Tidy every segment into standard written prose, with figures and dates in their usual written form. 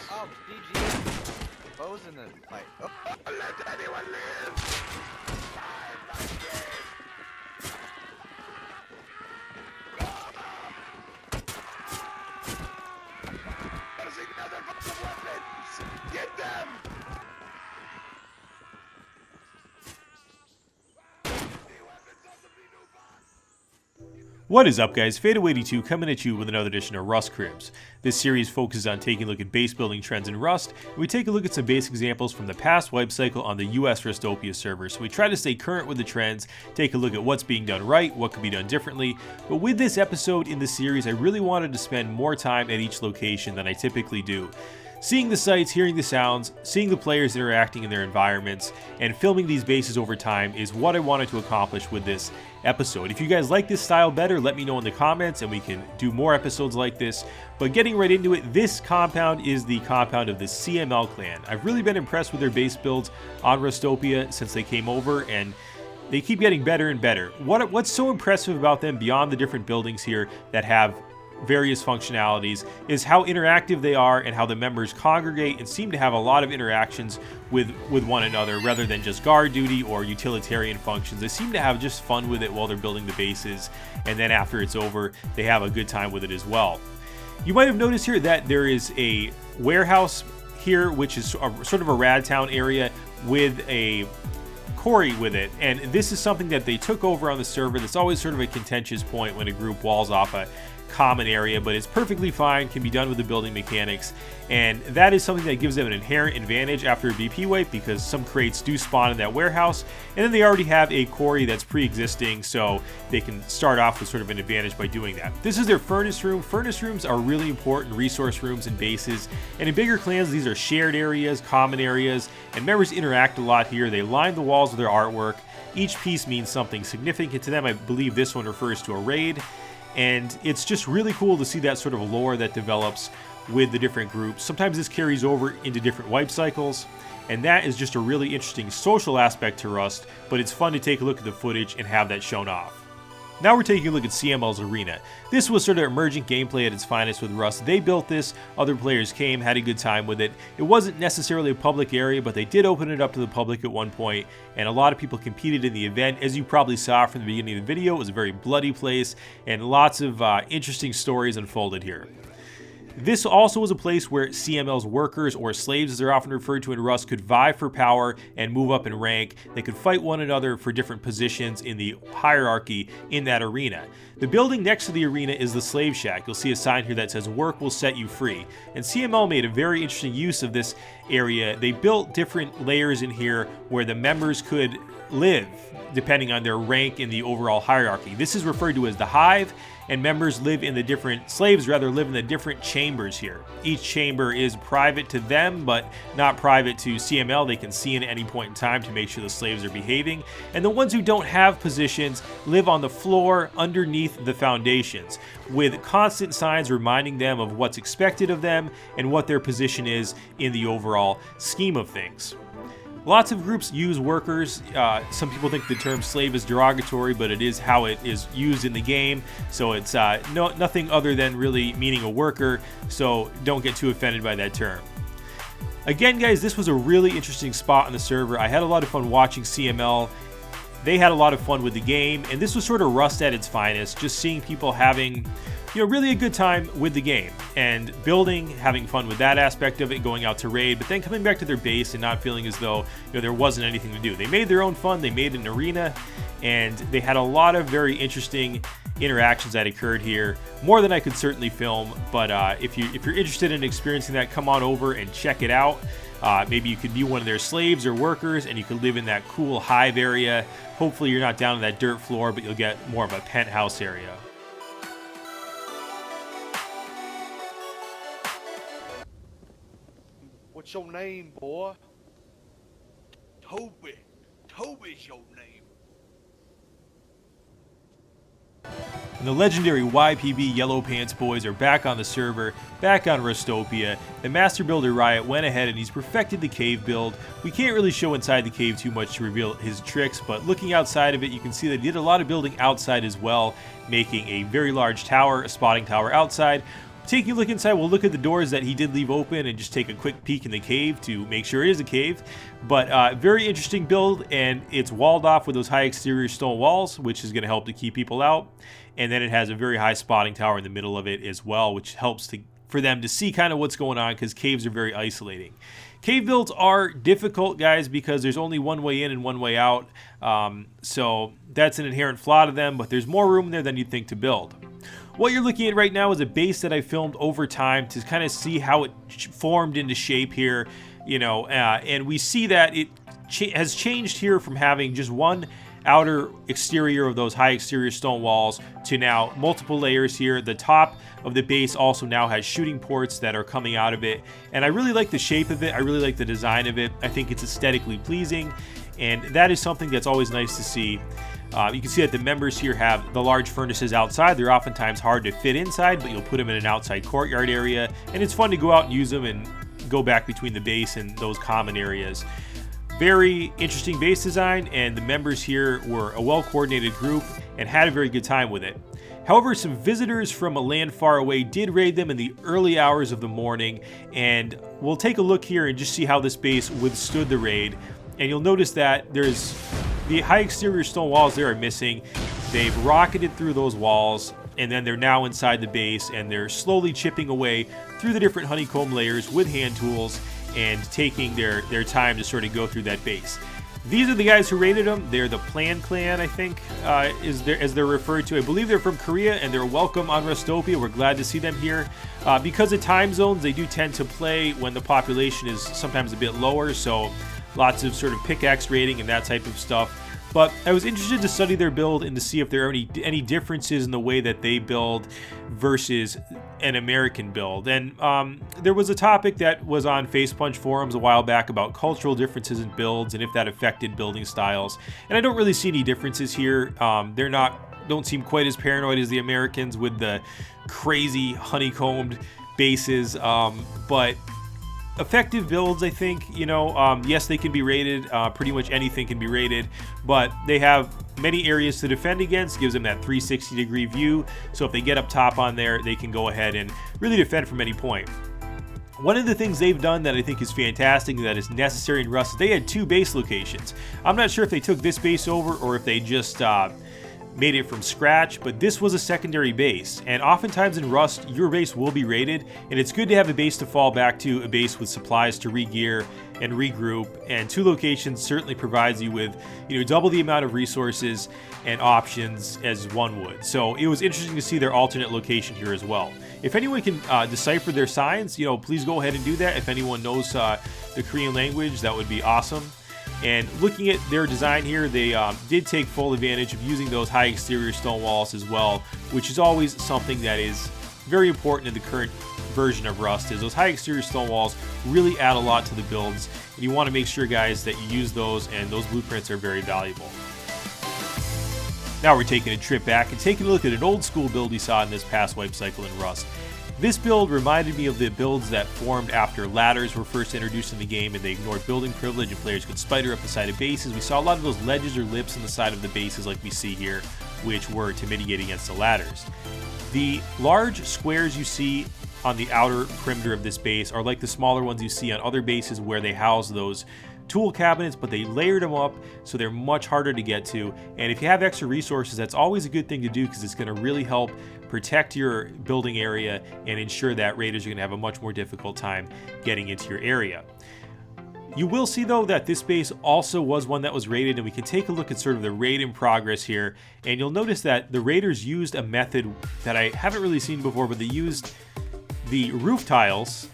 Oh, GG. Bows in the fight. Oh. Let anyone live! There's another bunch of weapons! Get them! What is up, guys? Phaedo82 coming at you with another edition of Rust Cribs. This series focuses on taking a look at base building trends in Rust, and we take a look at some base examples from the past wipe cycle on the US Rustopia server. So we try to stay current with the trends, take a look at what's being done right, what could be done differently. But with this episode in the series, I really wanted to spend more time at each location than I typically do. Seeing the sights, hearing the sounds, seeing the players interacting in their environments, and filming these bases over time is what I wanted to accomplish with this episode. If you guys like this style better, let me know in the comments and we can do more episodes like this. But getting right into it, this compound is the compound of the CML clan. I've really been impressed with their base builds on Rustopia since they came over, and they keep getting better and better. What's so impressive about them beyond the different buildings here that have various functionalities is how interactive they are and how the members congregate and seem to have a lot of interactions with one another rather than just guard duty or utilitarian functions. They seem to have just fun with it while they're building the bases, and then after it's over they have a good time with it as well. You might have noticed here that there is a warehouse here, which is sort of a rad town area with a quarry with it, and this is something that they took over on the server. That's always sort of a contentious point when a group walls off a common area, but it's perfectly fine, can be done with the building mechanics, and that is something that gives them an inherent advantage after a BP wipe because some crates do spawn in that warehouse, and then they already have a quarry that's pre-existing, so they can start off with sort of an advantage by doing that. This is their furnace room. Furnace rooms are really important resource rooms in bases, and in bigger clans these are shared areas, common areas, and members interact a lot here. They line the walls with their artwork. Each piece means something significant to them. I believe this one refers to a raid. And it's just really cool to see that sort of lore that develops with the different groups. Sometimes this carries over into different wipe cycles, and that is just a really interesting social aspect to Rust, but it's fun to take a look at the footage and have that shown off. Now we're taking a look at CML's arena. This was sort of emergent gameplay at its finest with Rust. They built this, other players came, had a good time with it. It wasn't necessarily a public area, but they did open it up to the public at one point, and a lot of people competed in the event. As you probably saw from the beginning of the video, it was a very bloody place, and lots of interesting stories unfolded here. This also was a place where CML's workers, or slaves as they're often referred to in Rust, could vie for power and move up in rank. They could fight one another for different positions in the hierarchy in that arena. The building next to the arena is the slave shack. You'll see a sign here that says "Work will set you free." And CML made a very interesting use of this area. They built different layers in here where the members could live depending on their rank in the overall hierarchy. This is referred to as the hive, and members live in the different, slaves rather, live in the different chambers here. Each chamber is private to them, but not private to CML. They can see in at any point in time to make sure the slaves are behaving. And the ones who don't have positions live on the floor underneath the foundations, with constant signs reminding them of what's expected of them and what their position is in the overall scheme of things. Lots of groups use workers. Some people think the term slave is derogatory, but it is how it is used in the game. So it's nothing other than really meaning a worker, so don't get too offended by that term. Again, guys, this was a really interesting spot on the server. I had a lot of fun watching CML. They had a lot of fun with the game, and this was sort of Rust at its finest, just seeing people having really a good time with the game and building, having fun with that aspect of it, going out to raid, but then coming back to their base and not feeling as though there wasn't anything to do. They made their own fun, they made an arena, and they had a lot of very interesting interactions that occurred here, more than I could certainly film. But if you're interested in experiencing that, come on over and check it out. Maybe you could be one of their slaves or workers and you could live in that cool hive area. Hopefully you're not down on that dirt floor, but you'll get more of a penthouse area. What's your name, boy? Toby. Toby's your name. And the legendary YPB Yellow Pants boys are back on the server, back on Rustopia. The Master Builder Riot went ahead and he's perfected the cave build. We can't really show inside the cave too much to reveal his tricks, but looking outside of it, you can see that he did a lot of building outside as well, making a very large tower, a spotting tower outside. Taking a look inside, we'll look at the doors that he did leave open and just take a quick peek in the cave to make sure it is a cave. But very interesting build, and it's walled off with those high exterior stone walls, which is going to help to keep people out. And then it has a very high spotting tower in the middle of it as well, which helps for them to see kind of what's going on, because caves are very isolating. Cave builds are difficult, guys, because there's only one way in and one way out. So that's an inherent flaw to them, but there's more room there than you'd think to build. What you're looking at right now is a base that I filmed over time to kind of see how it formed into shape here, you know, and we see that it has changed here from having just one outer exterior of those high exterior stone walls to now multiple layers here. The top of the base also now has shooting ports that are coming out of it, and I really like the shape of it. I really like the design of it. I think it's aesthetically pleasing, and that is something that's always nice to see. You can see that the members here have the large furnaces outside. They're oftentimes hard to fit inside, but you'll put them in an outside courtyard area, and it's fun to go out and use them and go back between the base and those common areas. Very interesting base design, and the members here were a well-coordinated group and had a very good time with it. However, some visitors from a land far away did raid them in the early hours of the morning, and we'll take a look here and just see how this base withstood the raid. And you'll notice that there's the high exterior stone walls there are missing. They've rocketed through those walls, and then they're now inside the base, and they're slowly chipping away through the different honeycomb layers with hand tools and taking their time to sort of go through that base. These are the guys who raided them. They're the Plan Clan, I think, as they're referred to. I believe they're from Korea, and they're welcome on Rustopia. We're glad to see them here. Because of time zones, they do tend to play when the population is sometimes a bit lower, so lots of sort of pickaxe raiding and that type of stuff. But I was interested to study their build and to see if there are any differences in the way that they build versus an American build. And there was a topic that was on Facepunch forums a while back about cultural differences in builds and if that affected building styles. And I don't really see any differences here. Don't seem quite as paranoid as the Americans with the crazy honeycombed bases, but effective builds, I think, you know, yes, they can be raided. Pretty much anything can be raided, but they have many areas to defend against. Gives them that 360-degree view. So if they get up top on there, they can go ahead and really defend from any point. One of the things they've done that I think is fantastic, that is necessary in Rust, they had 2 base locations. I'm not sure if they took this base over or if they just made it from scratch, but this was a secondary base, and oftentimes in Rust your base will be raided, and it's good to have a base to fall back to, a base with supplies to re-gear and regroup, and 2 locations certainly provides you with, you know, double the amount of resources and options as one would. So it was interesting to see their alternate location here as well. If anyone can decipher their signs, you know, please go ahead and do that. If anyone knows the Korean language, that would be awesome. And looking at their design here, they did take full advantage of using those high exterior stone walls as well, which is always something that is very important in the current version of Rust, is those high exterior stone walls really add a lot to the builds, and you want to make sure, guys, that you use those, and those blueprints are very valuable. Now we're taking a trip back and taking a look at an old school build we saw in this past wipe cycle in Rust. This build reminded me of the builds that formed after ladders were first introduced in the game, and they ignored building privilege and players could spider up the side of bases. We saw a lot of those ledges or lips on the side of the bases like we see here, which were to mitigate against the ladders. The large squares you see on the outer perimeter of this base are like the smaller ones you see on other bases where they house those tool cabinets, but they layered them up so they're much harder to get to. And if you have extra resources, that's always a good thing to do, because it's going to really help protect your building area and ensure that raiders are going to have a much more difficult time getting into your area. You will see, though, that this base also was one that was raided, and we can take a look at sort of the raid in progress here, and you'll notice that the raiders used a method that I haven't really seen before, but they used the roof tiles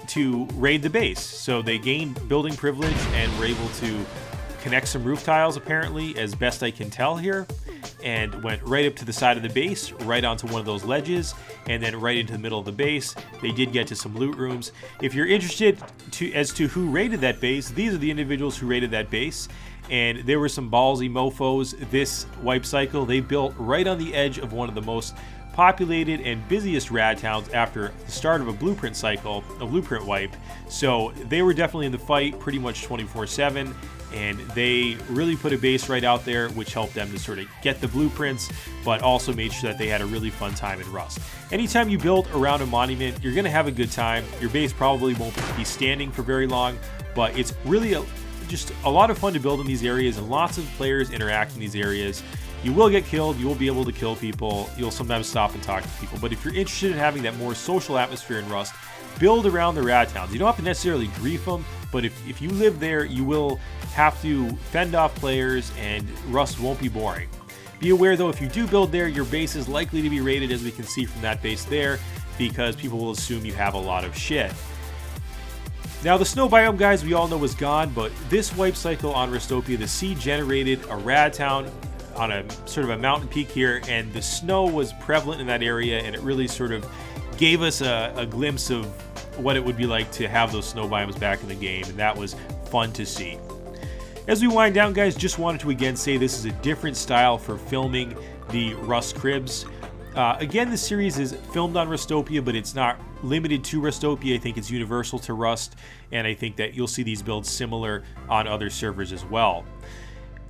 to raid the base. So they gained building privilege and were able to connect some roof tiles, apparently, as best I can tell here. and went right up to the side of the base, right onto one of those ledges, and then right into the middle of the base. They did get to some loot rooms. If you're interested as to who raided that base, these are the individuals who raided that base. And there were some ballsy mofos this wipe cycle. They built right on the edge of one of the most populated and busiest rad towns after the start of a blueprint cycle, a blueprint wipe. So they were definitely in the fight pretty much 24/7, and they really put a base right out there, which helped them to sort of get the blueprints, but also made sure that they had a really fun time in Rust. Anytime you build around a monument, you're going to have a good time. Your base probably won't be standing for very long, but it's really just a lot of fun to build in these areas, and lots of players interact in these areas. You will get killed, you will be able to kill people, you'll sometimes stop and talk to people, but if you're interested in having that more social atmosphere in Rust, build around the rad towns. You don't have to necessarily grief them, but if you live there, you will have to fend off players, and Rust won't be boring. Be aware though, if you do build there, your base is likely to be raided, as we can see from that base there, because people will assume you have a lot of shit. Now the snow biome, guys, we all know is gone, but this wipe cycle on Rustopia, the sea generated a rad town on a sort of a mountain peak here, and the snow was prevalent in that area, and it really sort of gave us a glimpse of what it would be like to have those snow biomes back in the game, and that was fun to see. As we wind down, guys, just wanted to again say this is a different style for filming the Rust cribs. Again, this series is filmed on Rustopia, but it's not limited to Rustopia. I think it's universal to Rust, and I think that you'll see these builds similar on other servers as well.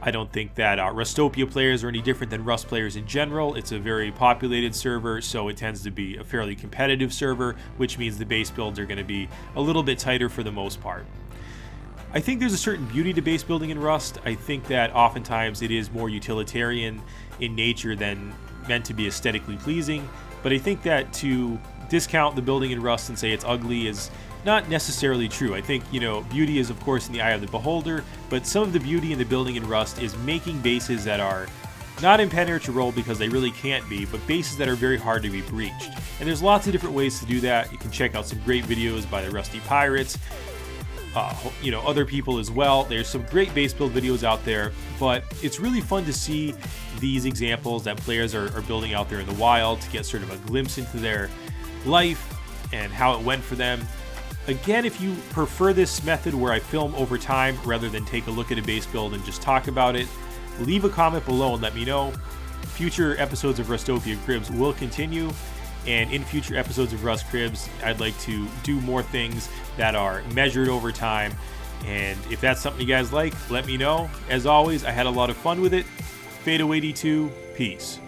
I don't think that Rustopia players are any different than Rust players in general. It's a very populated server, so it tends to be a fairly competitive server, which means the base builds are going to be a little bit tighter for the most part. I think there's a certain beauty to base building in Rust. I think that oftentimes it is more utilitarian in nature than meant to be aesthetically pleasing, but I think that to discount the building in Rust and say it's ugly is not necessarily true. I think, you know, beauty is of course in the eye of the beholder, but some of the beauty in the building in Rust is making bases that are not impenetrable because they really can't be, but bases that are very hard to be breached. And there's lots of different ways to do that. You can check out some great videos by the Rusty Pirates, you know, other people as well. There's some great base build videos out there, but it's really fun to see these examples that players are building out there in the wild, to get sort of a glimpse into their life and how it went for them. Again, if you prefer this method where I film over time rather than take a look at a base build and just talk about it, leave a comment below and let me know. Future episodes of Rustopia Cribs will continue, and in future episodes of Rust Cribs, I'd like to do more things that are measured over time, and if that's something you guys like, let me know. As always, I had a lot of fun with it. Phaedo 82, peace.